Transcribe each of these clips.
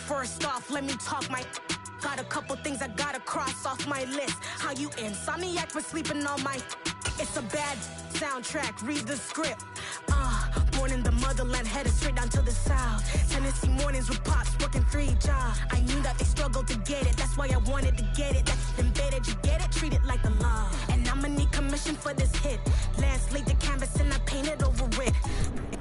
First off, let me talk my. Got a couple things I gotta cross off my list. How you insomniac for sleeping on my. It's a bad soundtrack, read the script. Born in the motherland, headed straight down to the south. Tennessee mornings with pops, working 3 jobs. I knew that they struggled to get it, that's why I wanted to get it. That's embedded, you get it? Treat it like the law. And I'ma need commission for this hit. Lance laid the canvas and I painted over it.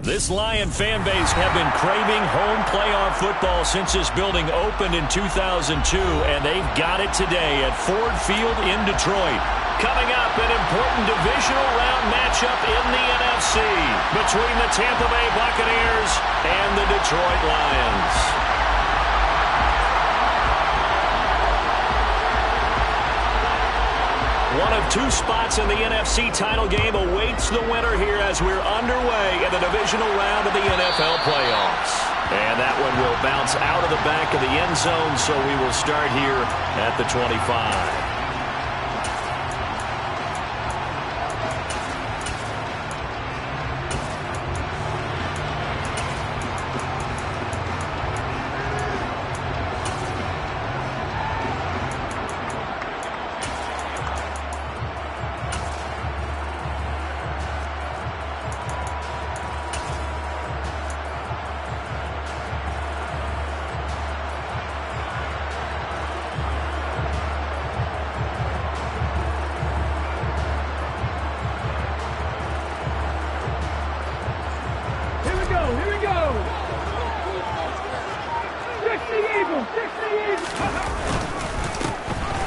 This Lion fan base have been craving home playoff football since this building opened in 2002, and they've got it today at Ford Field in Detroit. Coming up, an important divisional round matchup in the NFC between the Tampa Bay Buccaneers and the Detroit Lions. One of 2 spots in the NFC title game awaits the winner here as we're underway in the divisional round of the NFL playoffs. And that one will bounce out of the back of the end zone, so we will start here at the 25.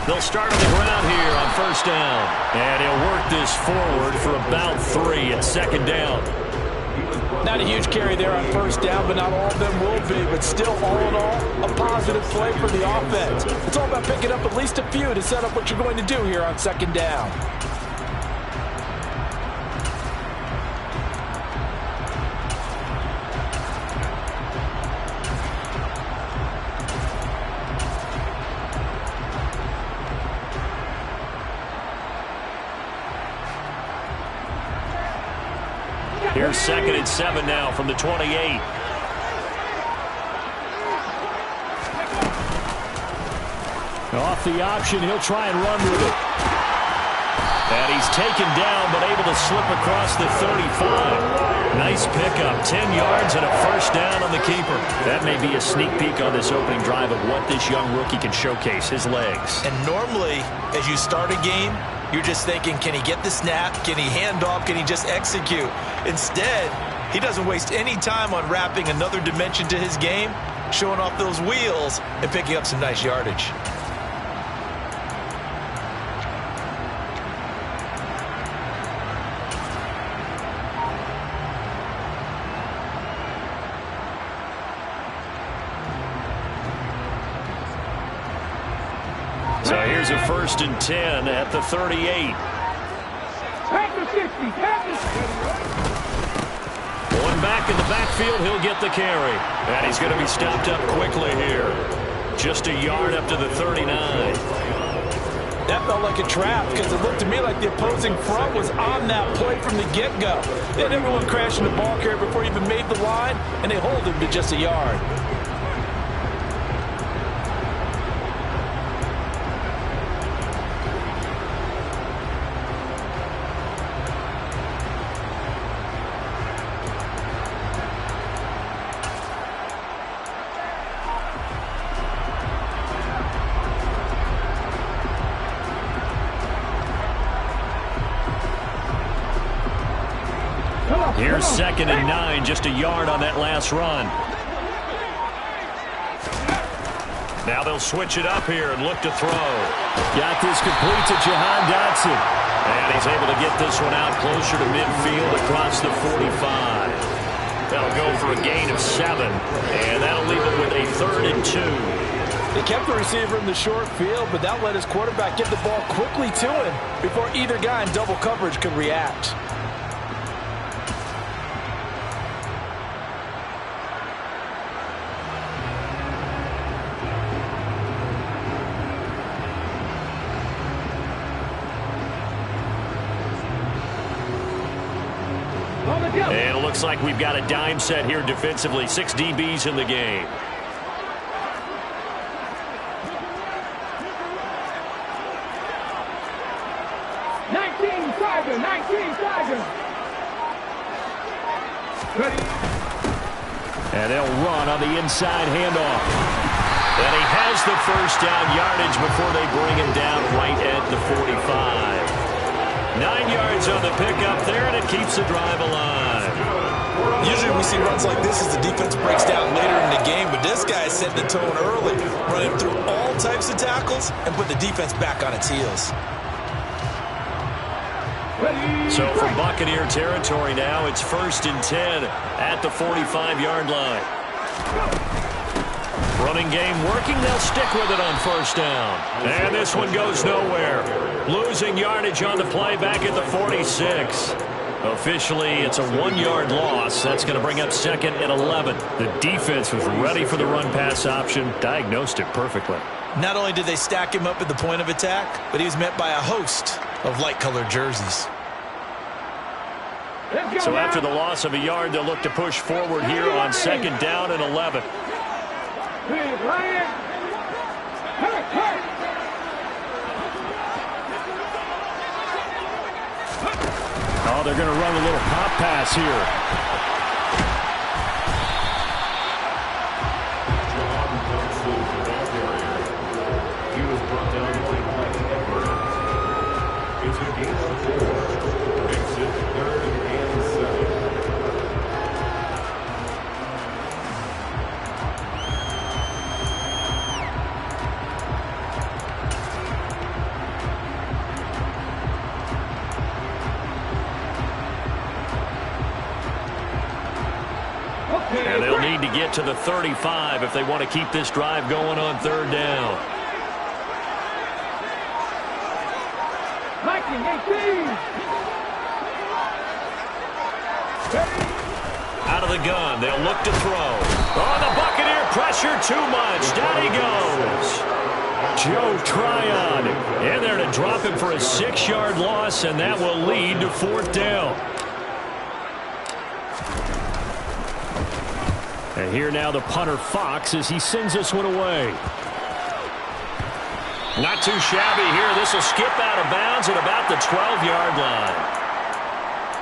They'll start on the ground here on first down. And he'll work this forward for about 3 at second down. Not a huge carry there on first down, but not all of them will be. But still, all in all, a positive play for the offense. It's all about picking up at least a few to set up what you're going to do here on second down. Here's 2nd and 7 now from the 28. Off the option, he'll try and run with it. And he's taken down, but able to slip across the 35. Nice pickup, 10 yards and a first down on the keeper. That may be a sneak peek on this opening drive of what this young rookie can showcase, his legs. And normally, as you start a game, you're just thinking, can he get the snap? Can he hand off? Can he just execute? Instead, he doesn't waste any time on wrapping another dimension to his game, showing off those wheels, and picking up some nice yardage. So here's a 1st and 10 at the 38. Going back in the backfield, he'll get the carry. And he's going to be stopped up quickly here. Just a yard up to the 39. That felt like a trap because it looked to me like the opposing front was on that play from the get-go. They had everyone crashing the ball carrier before he even made the line, and they hold him to just a yard. Here's 2nd and 9, just a yard on that last run. Now they'll switch it up here and look to throw. Got this complete to Jahan Dotson. And he's able to get this one out closer to midfield across the 45. That'll go for a gain of 7. And that'll leave it with a 3rd and 2. They kept the receiver in the short field, but that let his quarterback get the ball quickly to him before either guy in double coverage could react. And it looks like we've got a dime set here defensively. 6 DBs in the game. And they'll run on the inside handoff. And he has the first down yardage before they bring him down right at the 45. 9 yards on the pickup there, and it keeps the drive alive. Usually we see runs like this as the defense breaks down later in the game, but this guy is setting the tone early, running through all types of tackles and put the defense back on its heels. So from Buccaneer territory now, it's 1st and 10 at the 45-yard line. Running game working. They'll stick with it on 1st down. And this one goes nowhere. Losing yardage on the play back at the 46. Officially, it's a 1-yard loss. That's going to bring up 2nd and 11. The defense was ready for the run-pass option. Diagnosed it perfectly. Not only did they stack him up at the point of attack, but he was met by a host of light-colored jerseys. So after the loss of a yard, they'll look to push forward here on 2nd down and 11. Oh, they're going to run a little pop pass here. He was brought down to it's a gain of 4. Makes it 3rd and 7. And they'll need to get to the 35 if they want to keep this drive going on 3rd down. Out of the gun, they'll look to throw. Oh, the Buccaneer pressure too much. Down he goes. Joe Tryon in there to drop him for a 6-yard loss, and that will lead to 4th down. And here now the punter Fox as he sends this one away. Not too shabby here. This will skip out of bounds at about the 12-yard line.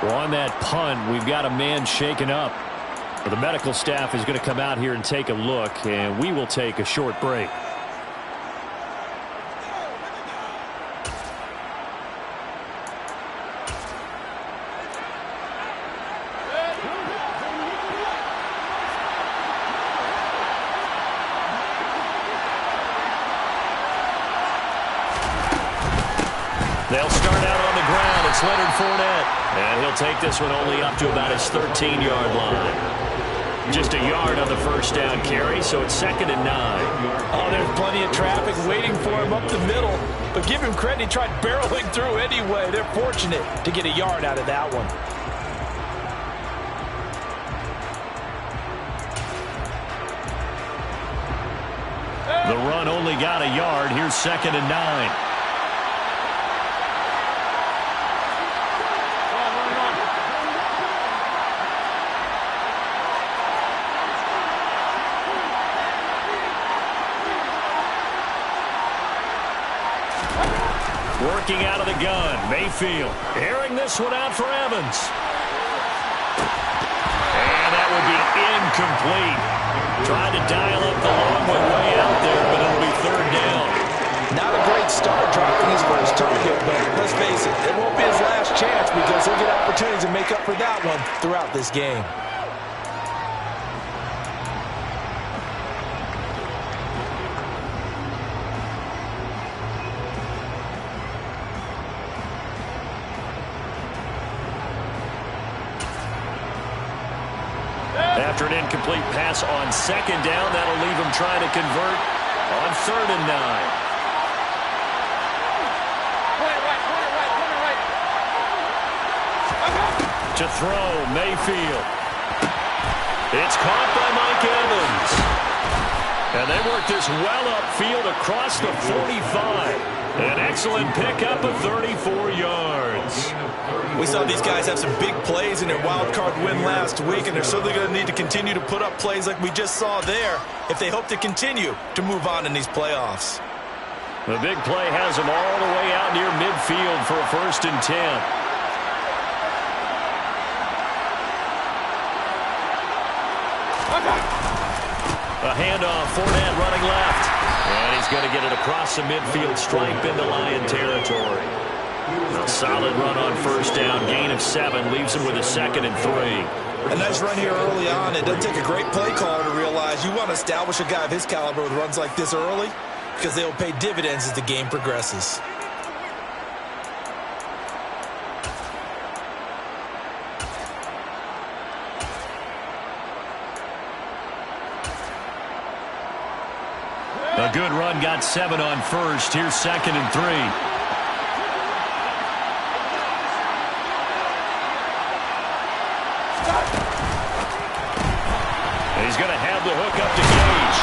Well, on that punt, we've got a man shaken up. Well, the medical staff is going to come out here and take a look, and we will take a short break. They'll start out on the ground. It's Leonard Fournette. And he'll take this one only up to about his 13-yard line. Just a yard on the 1st down carry, so it's 2nd and 9. Oh, there's plenty of traffic waiting for him up the middle. But give him credit, he tried barreling through anyway. They're fortunate to get a yard out of that one. The run only got a yard. Here's 2nd and 9. Working out of the gun, Mayfield airing this one out for Evans. And that would be incomplete. Trying to dial up the long way out there, but it'll be 3rd down. Not a great start dropping his first target, but let's face it, it won't be his last chance because he'll get opportunities to make up for that one throughout this game. After an incomplete pass on 2nd down, that'll leave him trying to convert on 3rd and 9. To throw, Mayfield. It's caught by Mike Evans. And they work this well upfield across the 45. An excellent pickup of 34 yards. We saw these guys have some big plays in their wild card win last week, and they're certainly going to need to continue to put up plays like we just saw there if they hope to continue to move on in these playoffs. The big play has them all the way out near midfield for a 1st and 10. handoff. Fournette running left. And he's going to get it across the midfield stripe into Lion territory. A solid run on first down. Gain of 7 leaves him with a 2nd and 3. A nice run here early on. It doesn't take a great play caller to realize you want to establish a guy of his caliber with runs like this early because they will pay dividends as the game progresses. A good run, got 7 on first. Here's 2nd and 3. He's going to have the hook up to Gage.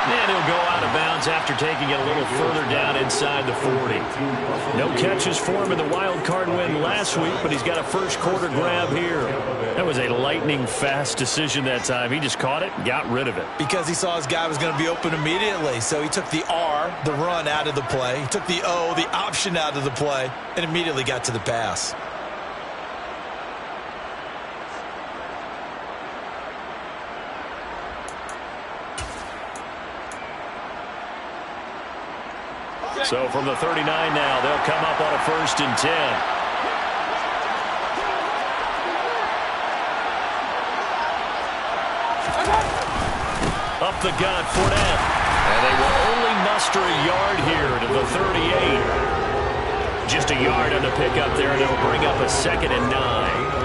And he'll go out of bounds after taking it a little further down inside the 40. No catches for him in the wild card win last week, but he's got a first quarter grab here. That was a lightning fast decision that time. He just caught it and got rid of it. Because he saw his guy was going to be open immediately. So he took the R, the run, out of the play. He took the O, the option, out of the play, and immediately got to the pass. So from the 39 now, they'll come up on a 1st and 10. Up the gut, Fournette. And they will only muster a yard here to the 38. Just a yard on the pickup there, and they'll bring up a 2nd and 9.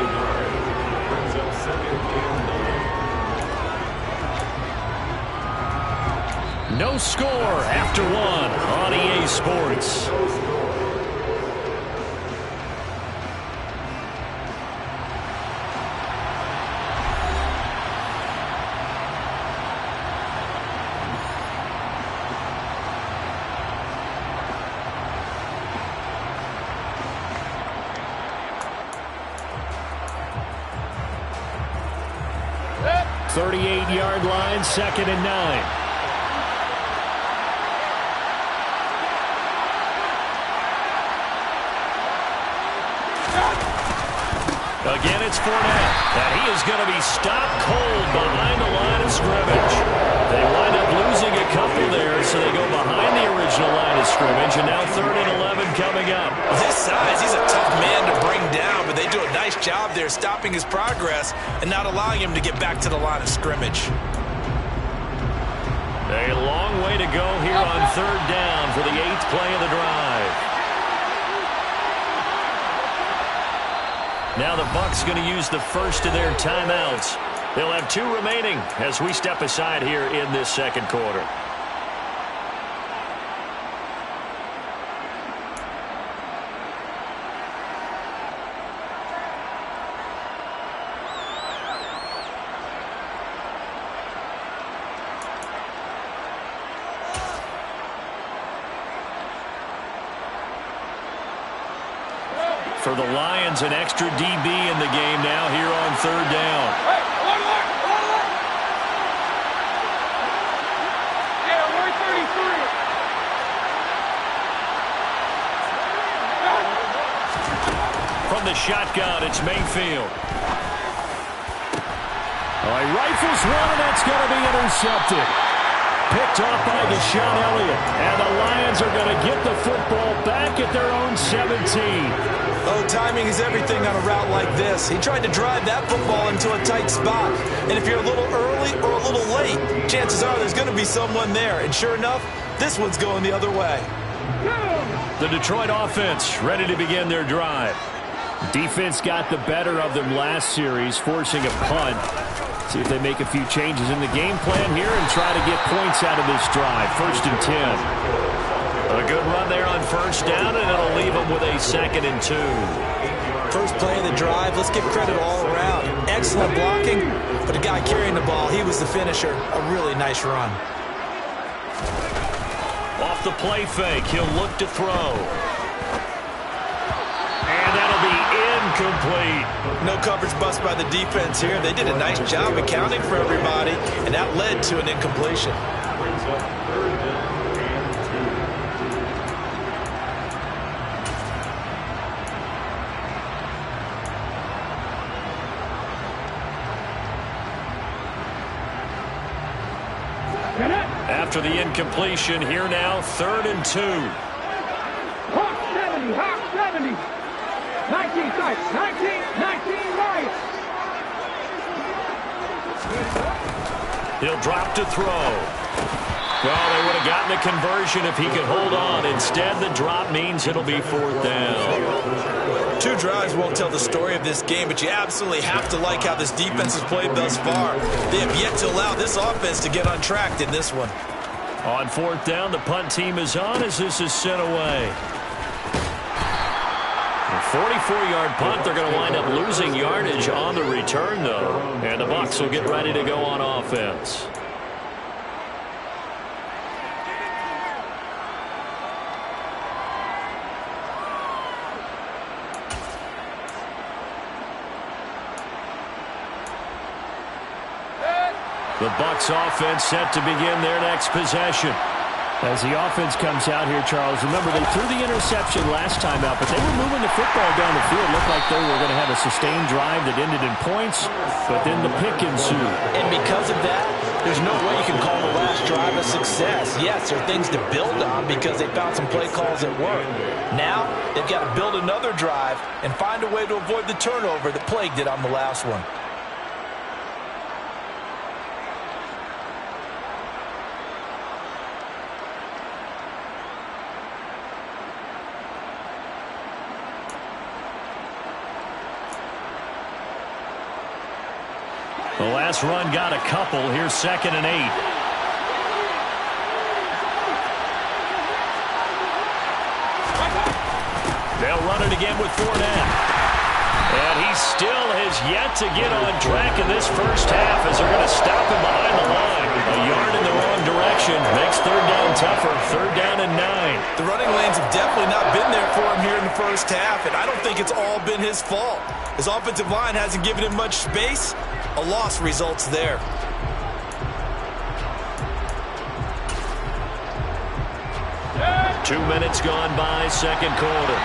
No score after 1 on EA Sports. The 38-yard line, 2nd and 9. Again, it's Fournette. And he is going to be stopped cold behind the line of scrimmage. They wind up losing a couple there, so they go behind the original line of scrimmage. And now 3rd and 11 coming up. With his size, he's a tough man to bring down, but they do a nice job there stopping his progress and not allowing him to get back to the line of scrimmage. A long way to go here on 3rd down for the 8th play of the drive. Now the Bucs going to use the first of their timeouts. They'll have 2 remaining as we step aside here in this 2nd quarter. For the Lions, an extra DB in the game now here on 3rd down. From the shotgun, it's Mayfield. He rifles one, and that's going to be intercepted. Picked off by Deshaun Elliott. And the Lions are going to get the football back at their own 17. Oh, timing is everything on a route like this. He tried to drive that football into a tight spot. And if you're a little early or a little late, chances are there's going to be someone there. And sure enough, this one's going the other way. The Detroit offense ready to begin their drive. Defense got the better of them last series, forcing a punt. See if they make a few changes in the game plan here and try to get points out of this drive. 1st and 10. A good run there on 1st down, and it'll leave them with a 2nd and 2. First play of the drive, let's give credit all around. Excellent blocking, but the guy carrying the ball, he was the finisher. A really nice run. Off the play fake, he'll look to throw. And that'll be incomplete. No coverage bust by the defense here. They did a nice job accounting for everybody, and that led to an incompletion. After the incompletion, here now, 3rd and 2. Hawk 70, Hawk 70. 19 sights, 19 right. He'll drop to throw. Well, they would have gotten the conversion if he could hold on. Instead, the drop means it'll be 4th down. 2 drives won't tell the story of this game, but you absolutely have to like how this defense has played thus far. They have yet to allow this offense to get untracked in this one. On 4th down, the punt team is on as this is sent away. A 44-yard punt. They're going to wind up losing yardage on the return, though. And the Bucs will get ready to go on offense. The Bucs offense set to begin their next possession. As the offense comes out here, Charles, remember they threw the interception last time out, but they were moving the football down the field. Looked like they were going to have a sustained drive that ended in points, but then the pick ensued. And because of that, there's no way you can call the last drive a success. Yes, there are things to build on because they found some play calls that work. Now, they've got to build another drive and find a way to avoid the turnover that plagued it on the last one. The last run got a couple. Here's 2nd and 8. They'll run it again with Fournette. And he still has yet to get on track in this first half as they're going to stop him behind the line. A yard in the wrong direction makes 3rd down tougher. 3rd down and 9. The running lanes have definitely not been there for him here in the first half, and I don't think it's all been his fault. His offensive line hasn't given him much space. A loss results there. Yeah. 2 minutes gone by, 2nd quarter.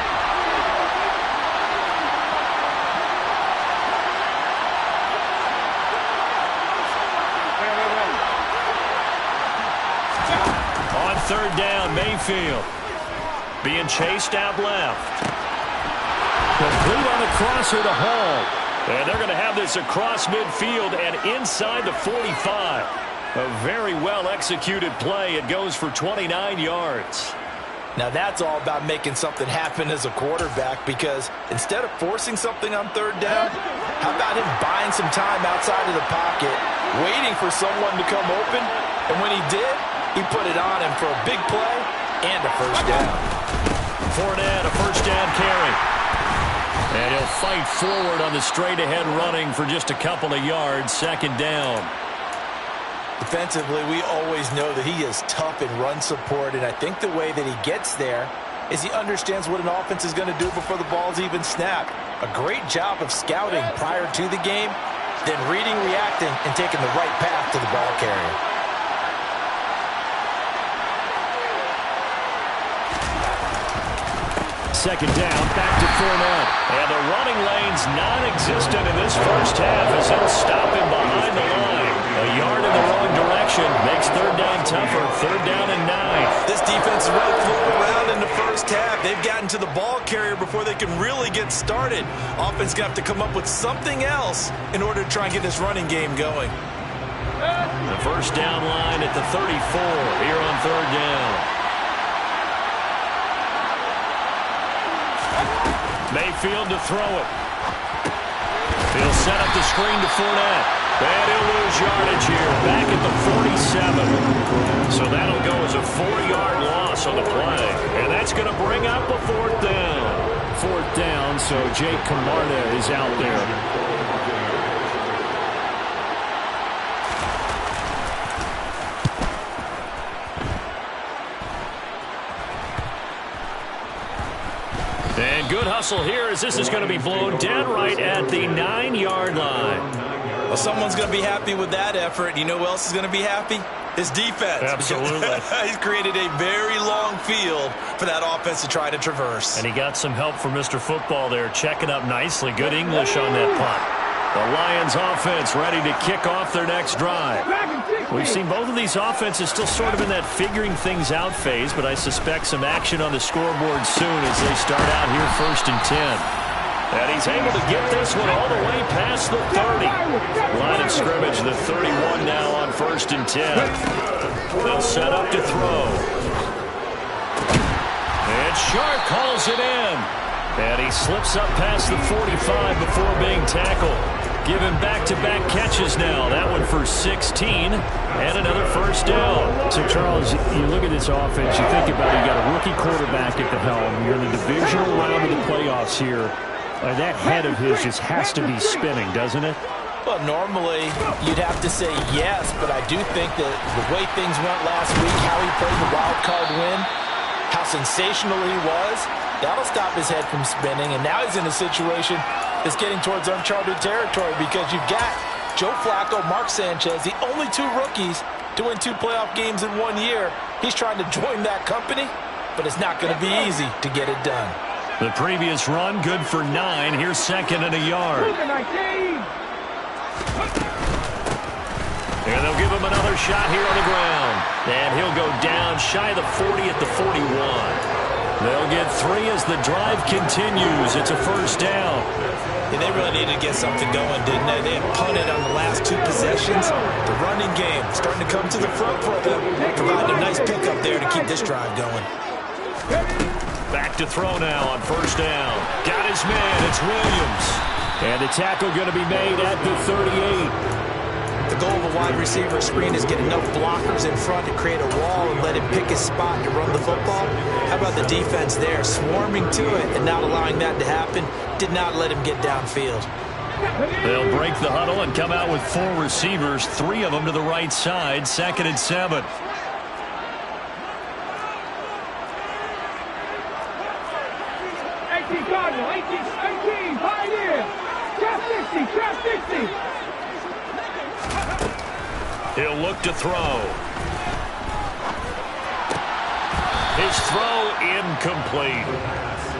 On 3rd down, Mayfield being chased out left. Complete on the crosser to Hall. And they're going to have this across midfield and inside the 45. A very well-executed play. It goes for 29 yards. Now that's all about making something happen as a quarterback, because instead of forcing something on 3rd down, how about him buying some time outside of the pocket, waiting for someone to come open, and when he did, he put it on him for a big play and a 1st down. Fournette, a 1st down carry. And he'll fight forward on the straight-ahead running for just a couple of yards. 2nd down. Defensively, we always know that he is tough in run support, and I think the way that he gets there is he understands what an offense is going to do before the ball's even snapped. A great job of scouting prior to the game, then reading, reacting, and taking the right path to the ball carrier. Second down, back to Fournette. And the running lane's non-existent in this first half as he'll stop him behind the line. A yard in the wrong direction makes 3rd down tougher. 3rd down and 9. This defense is really flew around in the first half. They've gotten to the ball carrier before they can really get started. Offense going to have to come up with something else in order to try and get this running game going. The 1st down line at the 34 here on 3rd down. Mayfield to throw it. He'll set up the screen to Fournette. And he'll lose yardage here, back at the 47. So that'll go as a 4-yard loss on the play. And that's going to bring up a 4th down. 4th down, so Jake Camarda is out there. And good hustle here as this is going to be blown dead right at the 9-yard line. Well, someone's going to be happy with that effort. You know who else is going to be happy? His defense. Absolutely. He's created a very long field for that offense to try to traverse. And he got some help from Mr. Football there, checking up nicely. Good English on that punt. The Lions offense ready to kick off their next drive. We've seen both of these offenses still sort of in that figuring things out phase, but I suspect some action on the scoreboard soon as they start out here 1st and 10. And he's able to get this one all the way past the 30. Line of scrimmage, the 31 now on 1st and 10. They'll set up to throw. And Sharp calls it in. And he slips up past the 45 before being tackled. Give him back-to-back catches now. That one for 16 and another first down. So, Charles, you look at this offense, you think about it, you got a rookie quarterback at the helm. You're in the divisional round of the playoffs here. That head of his just has to be spinning, doesn't it? Well, normally you'd have to say yes, but I do think that the way things went last week, how he played the wild card win, how sensational he was, that'll stop his head from spinning. And now he's in a situation that's getting towards uncharted territory because you've got Joe Flacco, Mark Sanchez, the only 2 rookies to win 2 playoff games in 1 year. He's trying to join that company, but it's not going to be easy to get it done. The previous run, good for 9. Here's 2nd and a yard. And they'll give him another shot here on the ground. And he'll go down shy of the 40 at the 41. They'll get 3 as the drive continues. It's a first down. Yeah, they really needed to get something going, didn't they? They had punted on the last 2 possessions. The running game starting to come to the front for them. Provided a nice pickup there to keep this drive going. Back to throw now on first down. Got his man. It's Williams. And the tackle going to be made at the 38. The goal of a wide receiver screen is get enough blockers in front to create a wall and let him pick his spot to run the football. How about the defense there, swarming to it and not allowing that to happen? Did not let him get downfield. They'll break the huddle and come out with 4 receivers, 3 of them to the right side, 2nd and 7. 18, pioneer. Trap 60. He'll look to throw. His throw incomplete.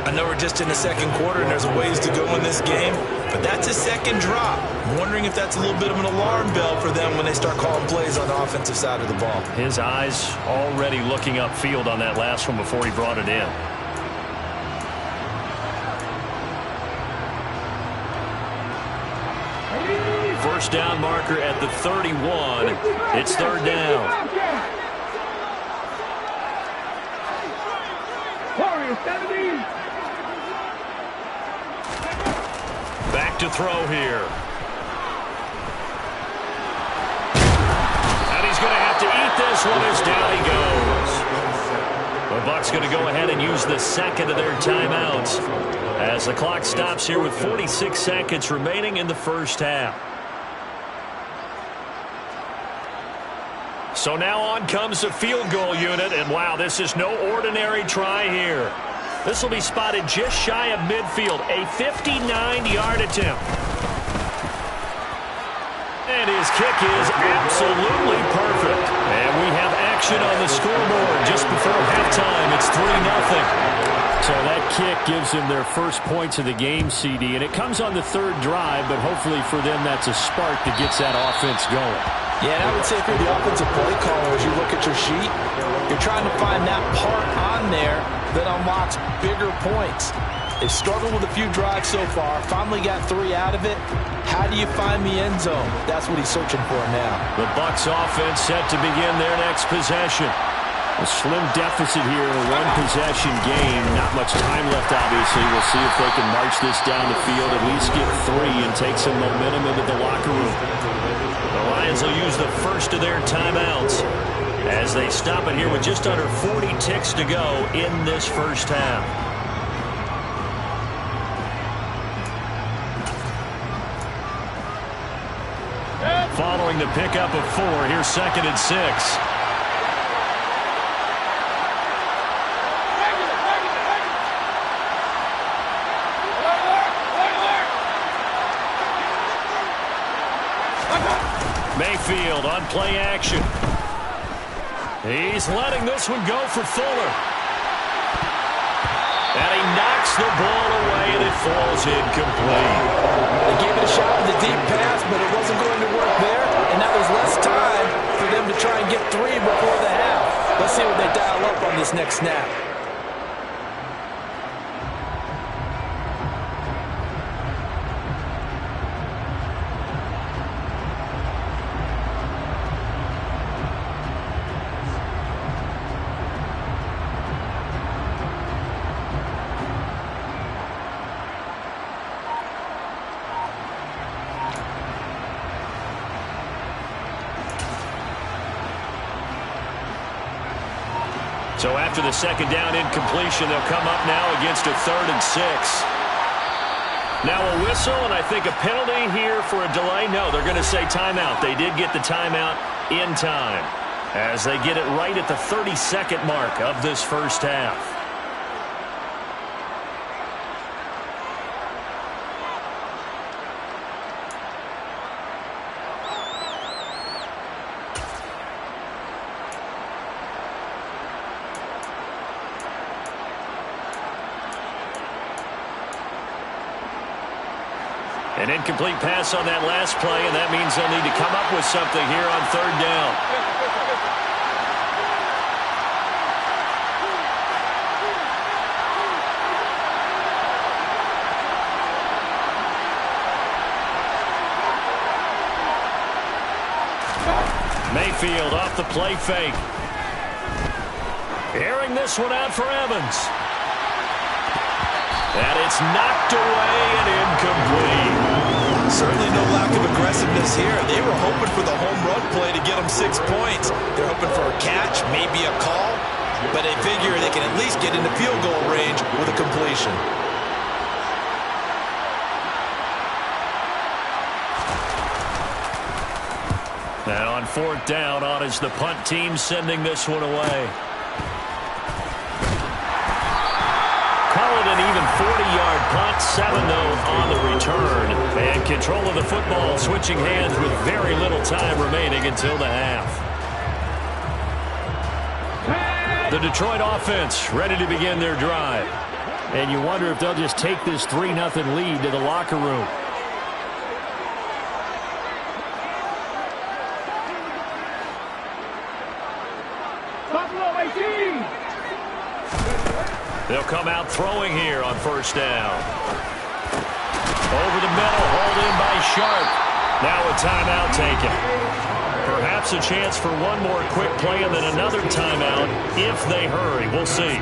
I know we're just in the 2nd quarter and there's a ways to go in this game, but that's a 2nd drop. I'm wondering if that's a little bit of an alarm bell for them when they start calling plays on the offensive side of the ball. His eyes already looking upfield on that last one before he brought it in. First down marker at the 31. It's 3rd down. Back to throw here. And he's going to have to eat this one as down he goes. The Bucs going to go ahead and use the 2nd of their timeouts as the clock stops here with 46 seconds remaining in the first half. So now on comes the field goal unit, and wow, this is no ordinary try here. This will be spotted just shy of midfield, a 59-yard attempt. And his kick is absolutely perfect. And we have action on the scoreboard just before halftime. It's 3-0. So that kick gives them their first points of the game, CD, and it comes on the 3rd drive, but hopefully for them that's a spark that gets that offense going. Yeah, and I would say if you're the offensive play caller, as you look at your sheet, you're trying to find that part on there that unlocks bigger points. They've struggled with a few drives so far, finally got 3 out of it. How do you find the end zone? That's what he's searching for now. The Bucs offense set to begin their next possession. A slim deficit here in a 1-possession game. Not much time left, obviously. We'll see if they can march this down the field, at least get 3 and take some momentum into the locker room. The Lions will use the first of their timeouts as they stop it here with just under 40 ticks to go in this first half. Following the pickup of 4, here's 2nd and 6. Mayfield on play action. He's letting this one go for Fuller. And he knocks the ball away, and it falls incomplete. They gave it a shot with the deep but it wasn't going to work there, and now there's less time for them to try and get 3 before the half. Let's see what they dial up on this next snap. So after the second down incompletion, they'll come up now against a 3rd and 6. Now a whistle, and I think a penalty here for a delay. No, they're going to say timeout. They did get the timeout in time as they get it right at the 32nd mark of this first half. An incomplete pass on that last play, and that means they'll need to come up with something here on 3rd down. Mayfield off the play fake. Airing this one out for Evans. And it's knocked away and incomplete. Certainly no lack of aggressiveness here. They were hoping for the home run play to get them 6 points. They're hoping for a catch, maybe a call, but they figure they can at least get into field goal range with a completion. And on 4th down, on is the punt team sending this one away. Call it an even 40-yard punt, 7 though on the return. And control of the football switching hands with very little time remaining until the half. The Detroit offense ready to begin their drive. And you wonder if they'll just take this 3-0 lead to the locker room. They'll come out throwing here on 1st down. Over the middle, hauled in by Sharp. Now a timeout taken. Perhaps a chance for one more quick play and then another timeout if they hurry. We'll see.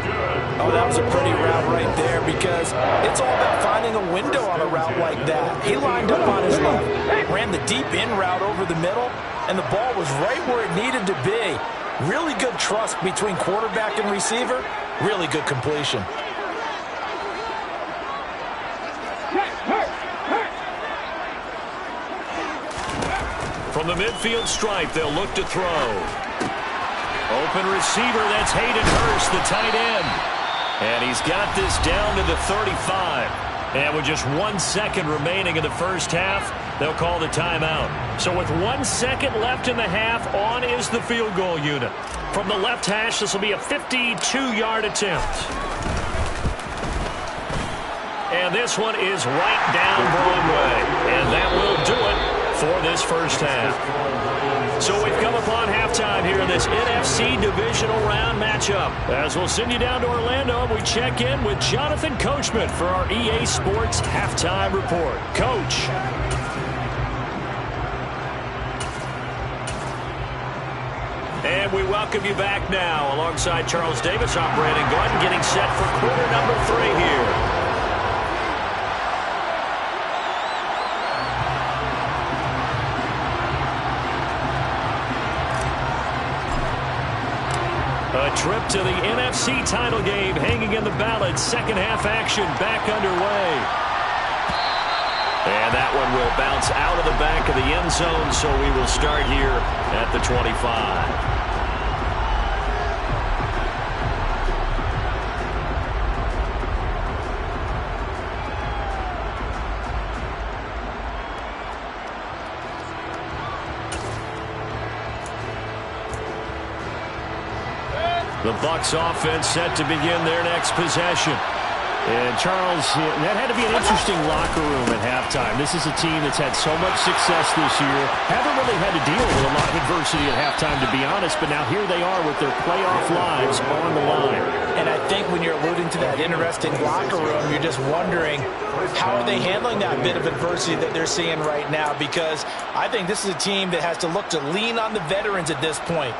Oh, that was a pretty route right there because it's all about finding a window on a route like that. He lined up on his left, ran the deep in route over the middle, and the ball was right where it needed to be. Really good trust between quarterback and receiver. Really good completion. From the midfield stripe, they'll look to throw. Open receiver, that's Hayden Hurst, the tight end. And he's got this down to the 35. And with just 1 second remaining in the first half, they'll call the timeout. So with 1 second left in the half, on is the field goal unit. From the left hash, this will be a 52-yard attempt. And this one is right down Broadway. And that will do it for this first half. So we've come upon halftime here in this NFC divisional round matchup. As we'll send you down to Orlando, we check in with Jonathan Coachman for our EA Sports Halftime Report. Coach. And we welcome you back now alongside Charles Davis. I'm Brandon Gordon getting set for quarter number 3 here. A trip to the NFC title game hanging in the balance. Second half action back underway. And that one will bounce out of the back of the end zone, so we will start here at the 25. The Bucs offense set to begin their next possession. And Charles, that had to be an interesting locker room at halftime. This is a team that's had so much success this year. Haven't really had to deal with a lot of adversity at halftime, to be honest, but now here they are with their playoff lives on the line. And I think when you're alluding to that interesting locker room, you're just wondering, how are they handling that bit of adversity that they're seeing right now? Because I think this is a team that has to look to lean on the veterans at this point.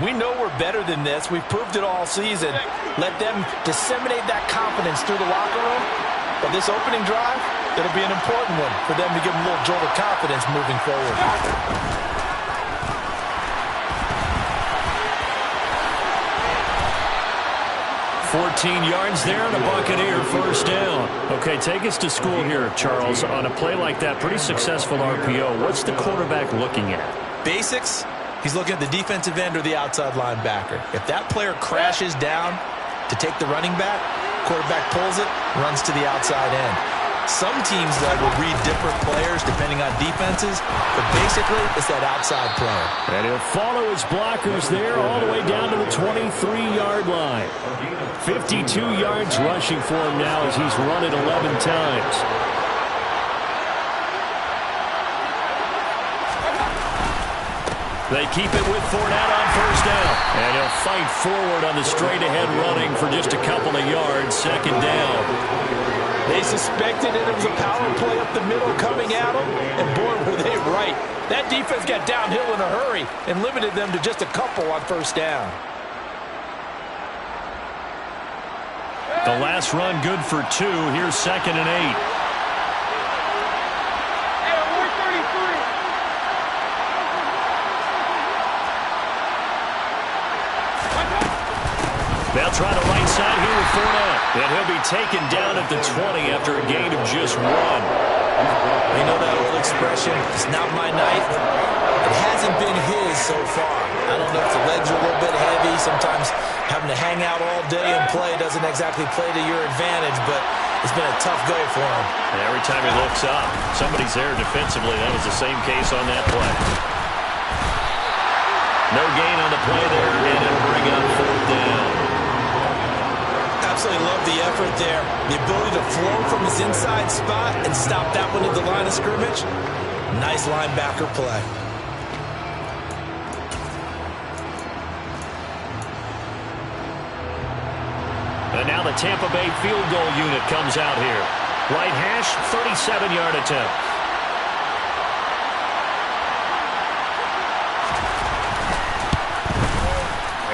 We know we're better than this. We've proved it all season. Let them disseminate that confidence through the locker room. But this opening drive, it'll be an important one for them to give them a little jolt of confidence moving forward. 14 yards there and a Buccaneer first down. Okay, take us to school here, Charles. On a play like that, pretty successful RPO. What's the quarterback looking at? Basics. He's looking at the defensive end or the outside linebacker. If that player crashes down to take the running back, quarterback pulls it, runs to the outside end. Some teams, though, will read different players depending on defenses, but basically it's that outside player. And he'll follow his blockers there all the way down to the 23-yard line. 52 yards rushing for him now as he's run it 11 times. They keep it with Fournette on first down. And he'll fight forward on the straight-ahead running for just a couple of yards. Second down. They suspected it was a power play up the middle coming at them, and boy, were they right. That defense got downhill in a hurry and limited them to just a couple on first down. The last run good for 2. Here's 2nd and 8. They'll try the right side here with Fournette. And he'll be taken down at the 20 after a gain of just 1. You know that old expression, it's not my night? It hasn't been his so far. I don't know if the legs are a little bit heavy. Sometimes having to hang out all day and play doesn't exactly play to your advantage, but it's been a tough go for him. And every time he looks up, somebody's there defensively. That was the same case on that play. No gain on the play there, and it'll bring up 4th down. Absolutely love the effort there. The ability to flow from his inside spot and stop that one at the line of scrimmage. Nice linebacker play. And now the Tampa Bay field goal unit comes out here. Right hash, 37-yard attempt.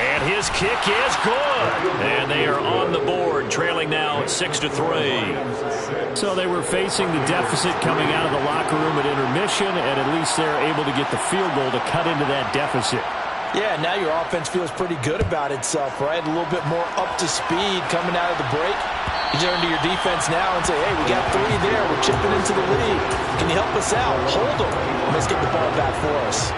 And his kick is good. And they are on the board, trailing now 6-3. So they were facing the deficit coming out of the locker room at intermission, and at least they're able to get the field goal to cut into that deficit. Yeah, now your offense feels pretty good about itself, right? A little bit more up to speed coming out of the break. You turn to your defense now and say, hey, we got 3 there. We're chipping into the lead. Can you help us out? Hold them. Let's get the ball back for us.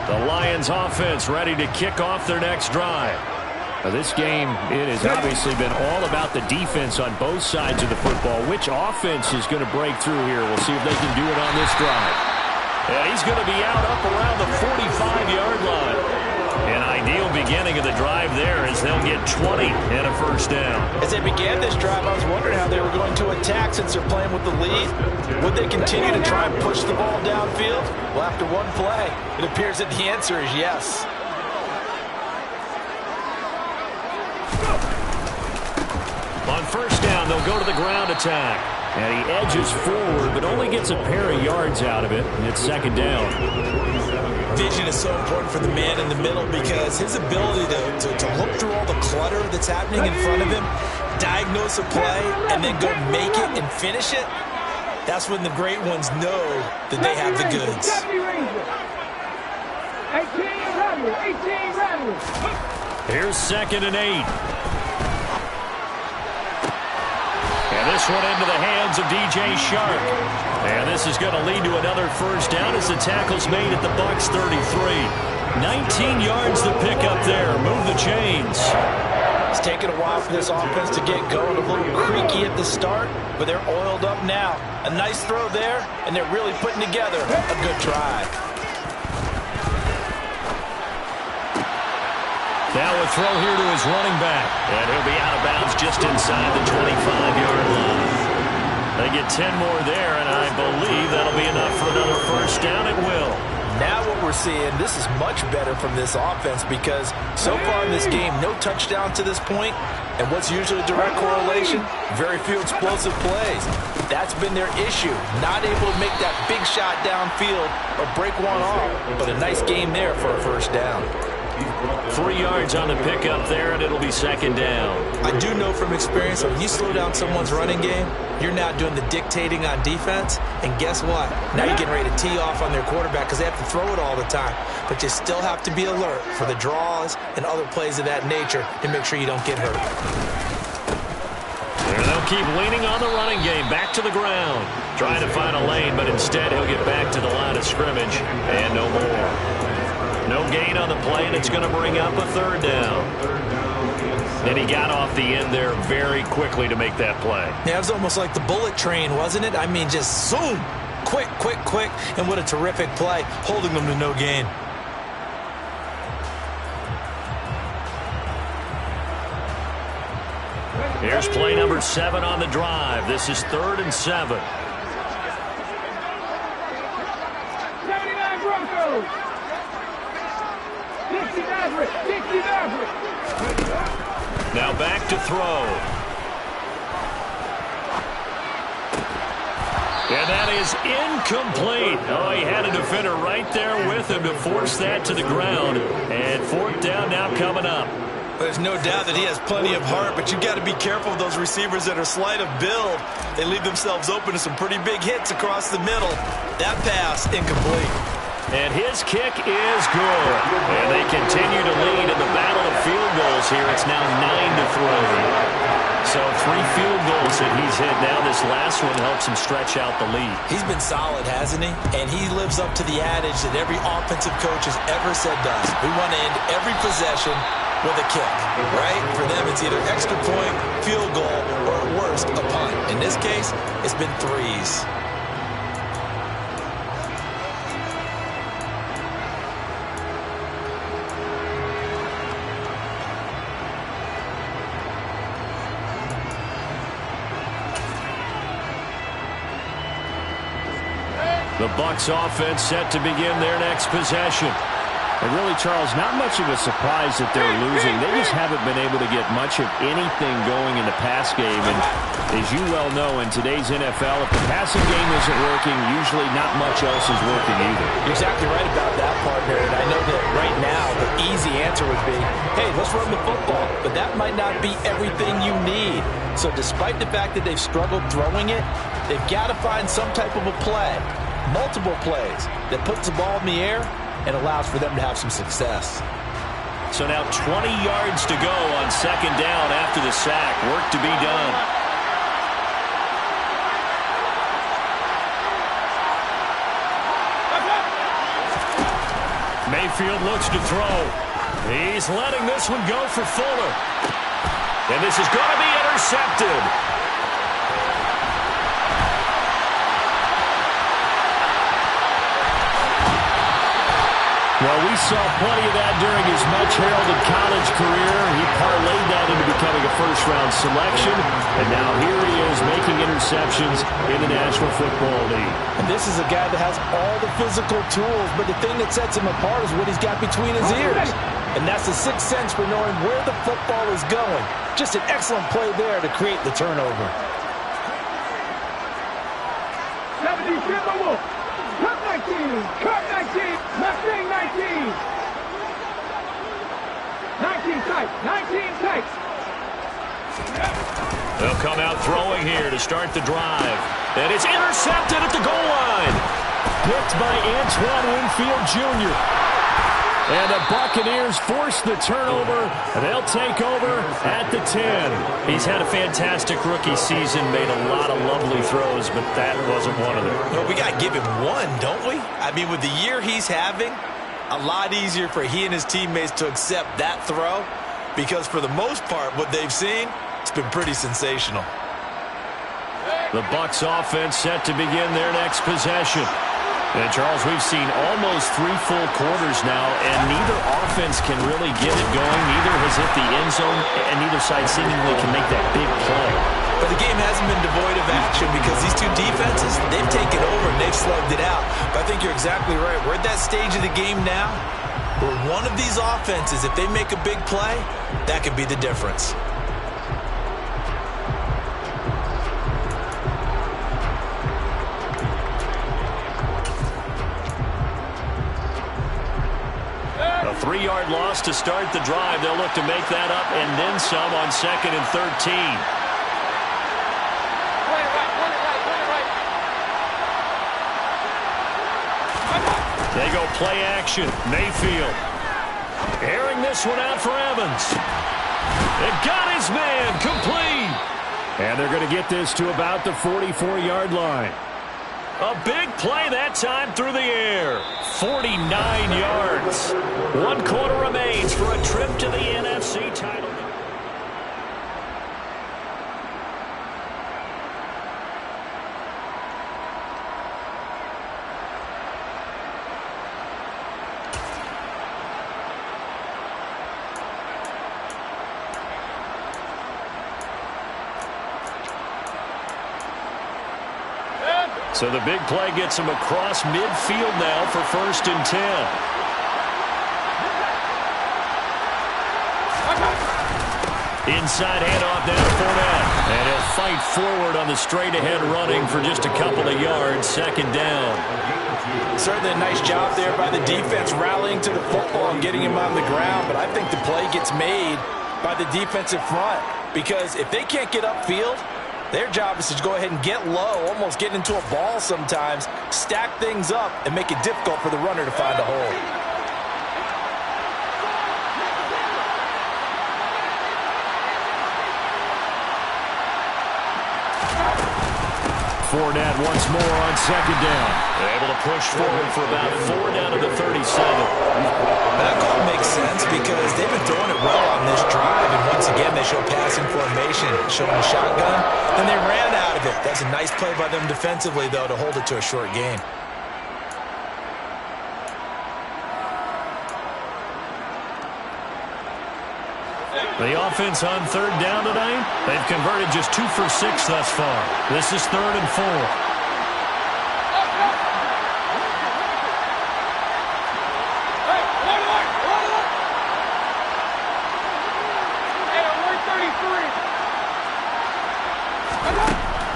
The Lions offense ready to kick off their next drive. Now this game, it has obviously been all about the defense on both sides of the football. Which offense is going to break through here? We'll see if they can do it on this drive. And he's going to be out up around the 45-yard line. An ideal beginning of the drive there as they'll get 20 and a first down. As they began this drive, I was wondering how they were going to attack since they're playing with the lead. Would they continue to try and push the ball downfield? Well, after one play, it appears that the answer is yes. On first down, they'll go to the ground attack. And he edges forward, but only gets a pair of yards out of it, and it's 2nd down. Vision is so important for the man in the middle because his ability to look through all the clutter that's happening in front of him, diagnose a play, and then go make it and finish it, that's when the great ones know that they have the goods. 18 Here's 2nd and 8. And this one into the hands of DJ Shark. And this is going to lead to another first down as the tackle's made at the Bucs 33. 19 yards to pick up there. Move the chains. It's taken a while for this offense to get going. A little creaky at the start, but they're oiled up now. A nice throw there, and they're really putting together a good drive. Now a throw here to his running back. And he'll be out of bounds just inside the 25-yard line. They get 10 more there, and I believe that'll be enough for another first down. It will. Now what we're seeing, this is much better from this offense because so far in this game, no touchdown to this point. And what's usually a direct correlation? Very few explosive plays. That's been their issue. Not able to make that big shot downfield or break one off. But a nice game there for a first down. 3 yards on the pickup there, and it'll be second down. I do know from experience that when you slow down someone's running game, you're now doing the dictating on defense. And guess what? Now you're getting ready to tee off on their quarterback because they have to throw it all the time. But you still have to be alert for the draws and other plays of that nature to make sure you don't get hurt. And they'll keep leaning on the running game. Back to the ground. Trying to find a lane, but instead he'll get back to the line of scrimmage. And no more. No gain on the play, and it's going to bring up a third down. And he got off the end there very quickly to make that play. Yeah, it was almost like the bullet train, wasn't it? I mean, just zoom. Quick, quick, quick. And what a terrific play, holding them to no gain. Here's play number 7 on the drive. This is 3rd and 7. 79 Broncos. Dixie Maverick. Dixie Maverick. Now back to throw. And that is incomplete. Oh, he had a defender right there with him to force that to the ground. And 4th down now coming up. There's no doubt that he has plenty of heart, but you got to be careful of those receivers that are slight of build. They leave themselves open to some pretty big hits across the middle. That pass, incomplete. And his kick is good. And they continue to lead in the battle of field goals here. It's now 9-3. So 3 field goals that he's hit. Now this last one helps him stretch out the lead. He's been solid, hasn't he? And he lives up to the adage that every offensive coach has ever said does. We want to end every possession with a kick, right? For them, it's either extra point, field goal, or at worst, a punt. In this case, it's been 3s. The Bucs offense set to begin their next possession. And really, Charles, not much of a surprise that they're losing. They just haven't been able to get much of anything going in the pass game. And as you well know, in today's NFL, if the passing game isn't working, usually not much else is working either. You're exactly right about that, partner. And I know that right now the easy answer would be, hey, let's run the football. But that might not be everything you need. So despite the fact that they've struggled throwing it, they've got to find some type of a play, multiple plays, that puts the ball in the air and allows for them to have some success. So now 20 yards to go on 2nd down after the sack. Work to be done. Mayfield looks to throw. He's letting this one go for Fuller. And this is going to be intercepted. Well, we saw plenty of that during his much-heralded college career. He parlayed that into becoming a first-round selection. And now here he is making interceptions in the National Football League. And this is a guy that has all the physical tools, but the thing that sets him apart is what he's got between his ears. And that's the sixth sense for knowing where the football is going. Just an excellent play there to create the turnover. 70 Timberwolf. Cut 19. Cut 19. Mustang 19. 19 tight. 19 tight. They'll come out throwing here to start the drive. And it's intercepted at the goal line. Picked by Antoine Winfield Jr. And the Buccaneers force the turnover, and they'll take over at the 10. He's had a fantastic rookie season, made a lot of lovely throws, but that wasn't one of them. Well, we got to give him one, don't we? I mean, with the year he's having, a lot easier for he and his teammates to accept that throw, because for the most part, what they've seen, it's been pretty sensational. The Bucs offense set to begin their next possession. And Charles, we've seen almost 3 full quarters now, and neither offense can really get it going. Neither has hit the end zone, and neither side seemingly can make that big play. But the game hasn't been devoid of action because these two defenses, they've taken over and they've slugged it out. But I think you're exactly right. We're at that stage of the game now where one of these offenses, if they make a big play, that could be the difference. A 3-yard loss to start the drive. They'll look to make that up and then some on 2nd and 13. They go play action. Mayfield. Airing this one out for Evans. It got his man complete. And they're going to get this to about the 44-yard line. A big play that time through the air. 49 yards. 1 quarter remains for a trip to the NFC title. So the big play gets him across midfield now for 1st and 10. Inside handoff down to Fournette. And he'll fight forward on the straight-ahead running for just a couple of yards. 2nd down. Certainly a nice job there by the defense rallying to the football and getting him on the ground. But I think the play gets made by the defensive front because if they can't get upfield, their job is to go ahead and get low, almost get into a ball sometimes, stack things up, and make it difficult for the runner to find a hole. Fournette once more on 2nd down. They're able to push forward for about 4 down to the 37. That call makes sense because they've been throwing it well on this drive, and once again they show passing formation, showing a shotgun, and they ran out of it. That's a nice play by them defensively, though, to hold it to a short gain. The offense on 3rd down tonight, they've converted just 2 for 6 thus far. This is 3rd and 4.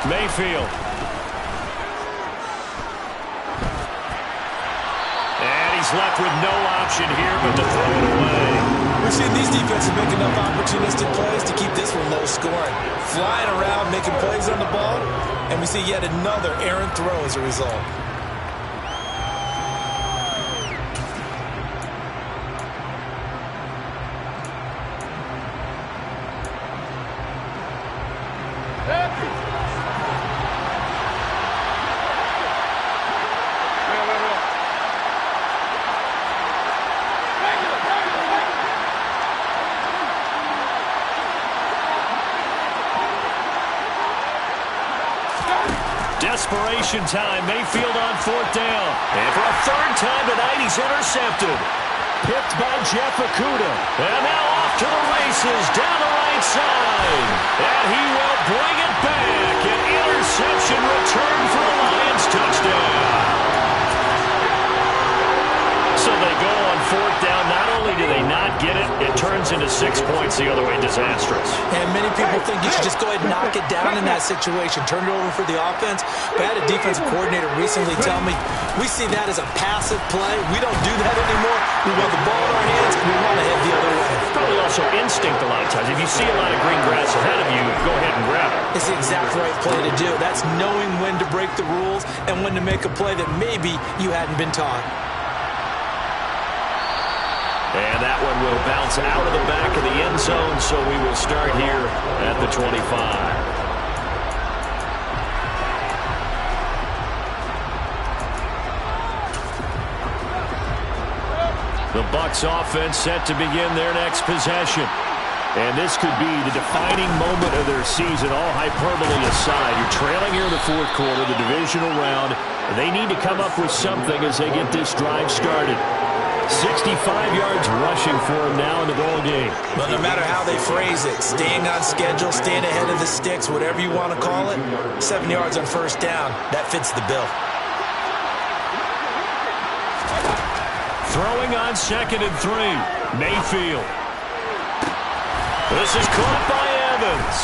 Mayfield. And he's left with no option here but to throw it away. We're seeing these defenses make enough opportunistic plays to keep this one low scoring. Flying around, making plays on the ball, and we see yet another errant throw as a result. Desperation time. Mayfield on 4th down. And for a 3rd time tonight, he's intercepted. Picked by Jeff Okudah. And now off to the races down the right side. And he will bring it back. An interception return for a Lions touchdown. So they go on 4th down. Not only do they not get it, it turns into 6 points the other way. Disastrous. And many people think you should just go ahead and knock it down in that situation. Turn it over for the offense. But I had a defensive coordinator recently tell me, we see that as a passive play. We don't do that anymore. We want the ball in our hands, and we want to head the other way. Probably also instinct a lot of times. If you see a lot of green grass ahead of you, go ahead and grab it. It's the exact right play to do. That's knowing when to break the rules and when to make a play that maybe you hadn't been taught. And that one will bounce out of the back of the end zone, so we will start here at the 25. The Bucs offense set to begin their next possession. And this could be the defining moment of their season, all hyperbole aside. You're trailing here in the fourth quarter, the divisional round. And they need to come up with something as they get this drive started. 65 yards rushing for him now in the ball game. Well, no matter how they phrase it, staying on schedule, staying ahead of the sticks, whatever you want to call it, 7 yards on first down, that fits the bill. Throwing on 2nd and 3. Mayfield. This is caught by Evans.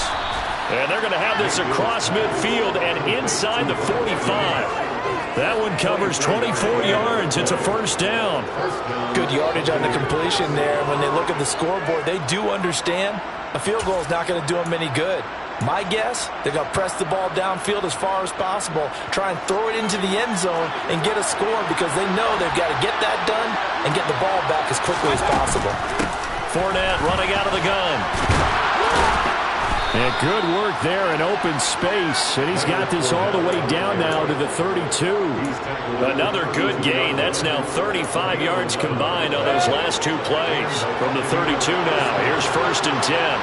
And they're going to have this across midfield and inside the 45. That one covers 24 yards. It's a first down. Good yardage on the completion there. When they look at the scoreboard, they do understand a field goal is not going to do them any good. My guess, they're going to press the ball downfield as far as possible, try and throw it into the end zone and get a score because they know they've got to get that done and get the ball back as quickly as possible. Fournette running out of the gun. And good work there in open space. And he's got this all the way down now to the 32. Another good gain. That's now 35 yards combined on those last two plays. From the 32 now. Here's 1st and 10.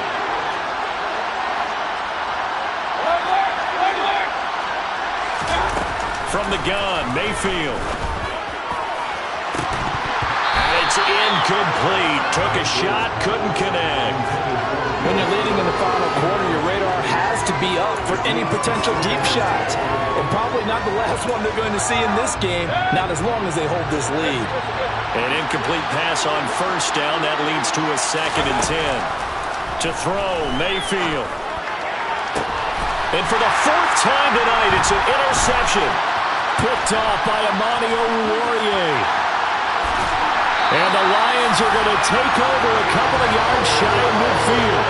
From the gun, Mayfield. It's incomplete. Took a shot, couldn't connect. When you're leading in the final quarter, your radar has to be up for any potential deep shots. And probably not the last one they're going to see in this game, not as long as they hold this lead. An incomplete pass on first down. That leads to a 2nd and 10. To throw, Mayfield. And for the 4th time tonight, it's an interception. Picked off by Amani Oruwariye. And the Lions are going to take over a couple of yards shy of midfield.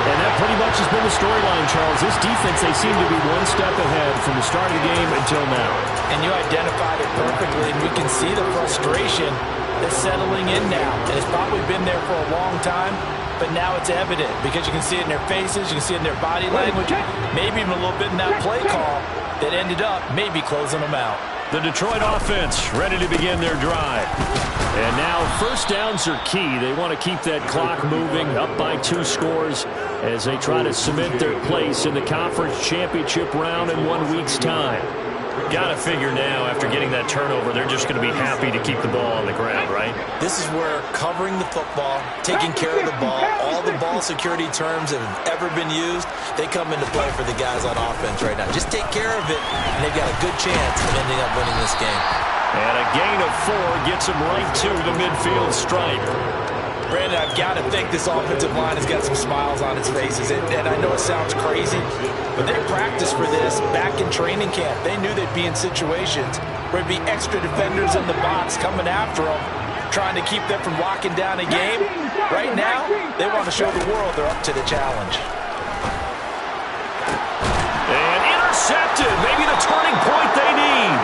And that pretty much has been the storyline, Charles. This defense, they seem to be one step ahead from the start of the game until now. And you identified it perfectly, and we can see the frustration that's settling in now. And it's probably been there for a long time, but now it's evident because you can see it in their faces, you can see it in their body language, maybe even a little bit in that play call that ended up maybe closing them out. The Detroit offense ready to begin their drive. And now first downs are key. They want to keep that clock moving up by 2 scores as they try to cement their place in the conference championship round in 1 week's time. Got to figure now, after getting that turnover, they're just going to be happy to keep the ball on the ground, right? This is where covering the football, taking care of the ball, all the ball security terms that have ever been used, they come into play for the guys on offense right now. Just take care of it, and they've got a good chance of ending up winning this game. And a gain of 4 gets them right to the midfield stripe. Brandon, I've got to think this offensive line has got some smiles on its faces. And I know it sounds crazy, but they practiced for this back in training camp. They knew they'd be in situations where there'd be extra defenders in the box coming after them, trying to keep them from locking down a game. Right now, they want to show the world they're up to the challenge. And intercepted. Maybe the turning point they need.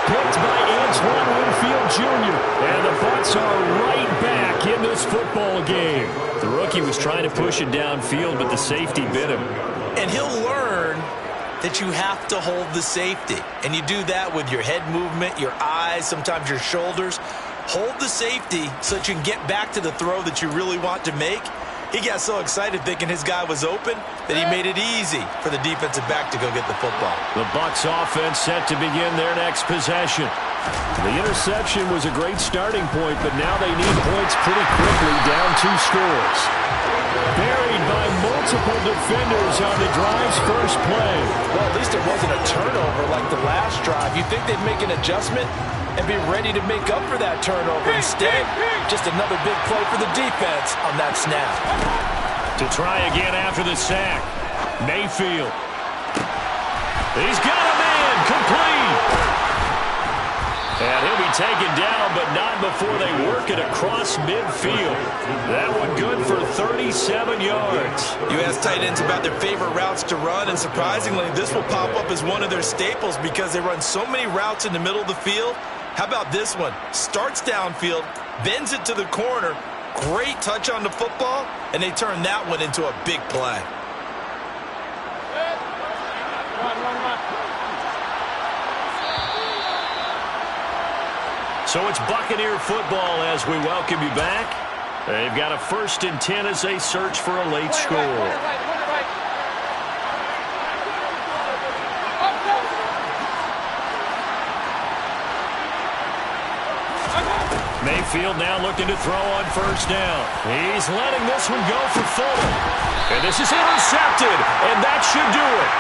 Picked by Antoine Winfield Jr. And the Bucs are right back in this football game. The rookie was trying to push it downfield, but the safety bit him. And he'll learn that you have to hold the safety. And you do that with your head movement, your eyes, sometimes your shoulders. Hold the safety so that you can get back to the throw that you really want to make. He got so excited thinking his guy was open that he made it easy for the defensive back to go get the football. The Bucs offense set to begin their next possession. The interception was a great starting point, but now they need points pretty quickly, down 2 scores. Buried by multiple defenders on the drive's first play. Well, at least it wasn't a turnover like the last drive. You think they'd make an adjustment and be ready to make up for that turnover. Instead, just another big play for the defense on that snap. To try again after the sack, Mayfield. He's got a man, complete. And he'll be taken down, but not before they work it across midfield. That one good for 37 yards. You ask tight ends about their favorite routes to run, and surprisingly, this will pop up as one of their staples because they run so many routes in the middle of the field. How about this one? Starts downfield, bends it to the corner, great touch on the football, and they turn that one into a big play. So it's Buccaneer football as we welcome you back. They've got a 1st and 10 as they search for a late score. Mayfield now looking to throw on 1st down. He's letting this one go for Fuller. And this is intercepted, and that should do it.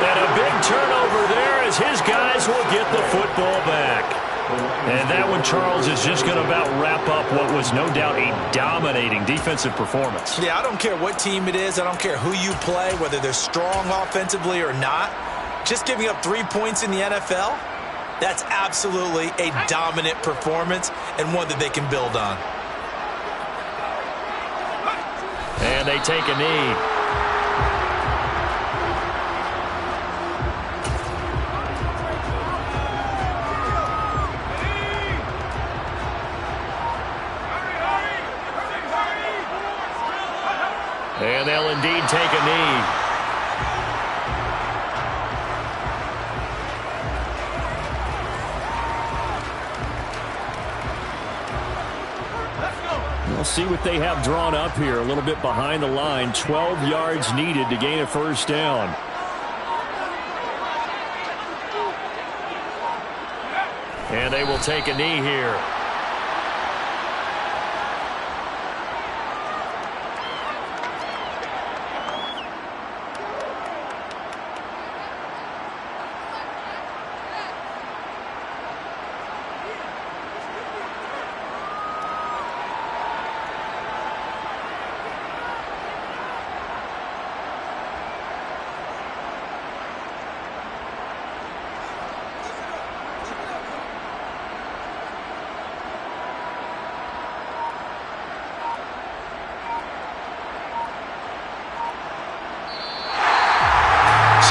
And a big turnover there as his guys will get the football back. And that one, Charles, is just going to about wrap up what was no doubt a dominating defensive performance. Yeah, I don't care what team it is. I don't care who you play, whether they're strong offensively or not. Just giving up 3 points in the NFL, that's absolutely a dominant performance and one that they can build on. And they take a knee. And they'll indeed take a knee. We'll see what they have drawn up here. A little bit behind the line. 12 yards needed to gain a 1st down. And they will take a knee here.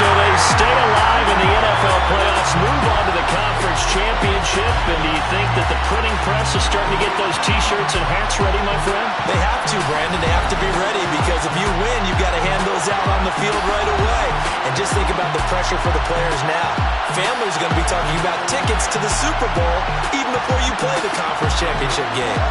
So they stay alive in the NFL playoffs, move on to the conference championship. And do you think that the printing press is starting to get those T-shirts and hats ready, my friend? They have to, Brandon. They have to be ready because if you win, you've got to hand those out on the field right away. And just think about the pressure for the players now. Families are going to be talking about tickets to the Super Bowl even before you play the conference championship game.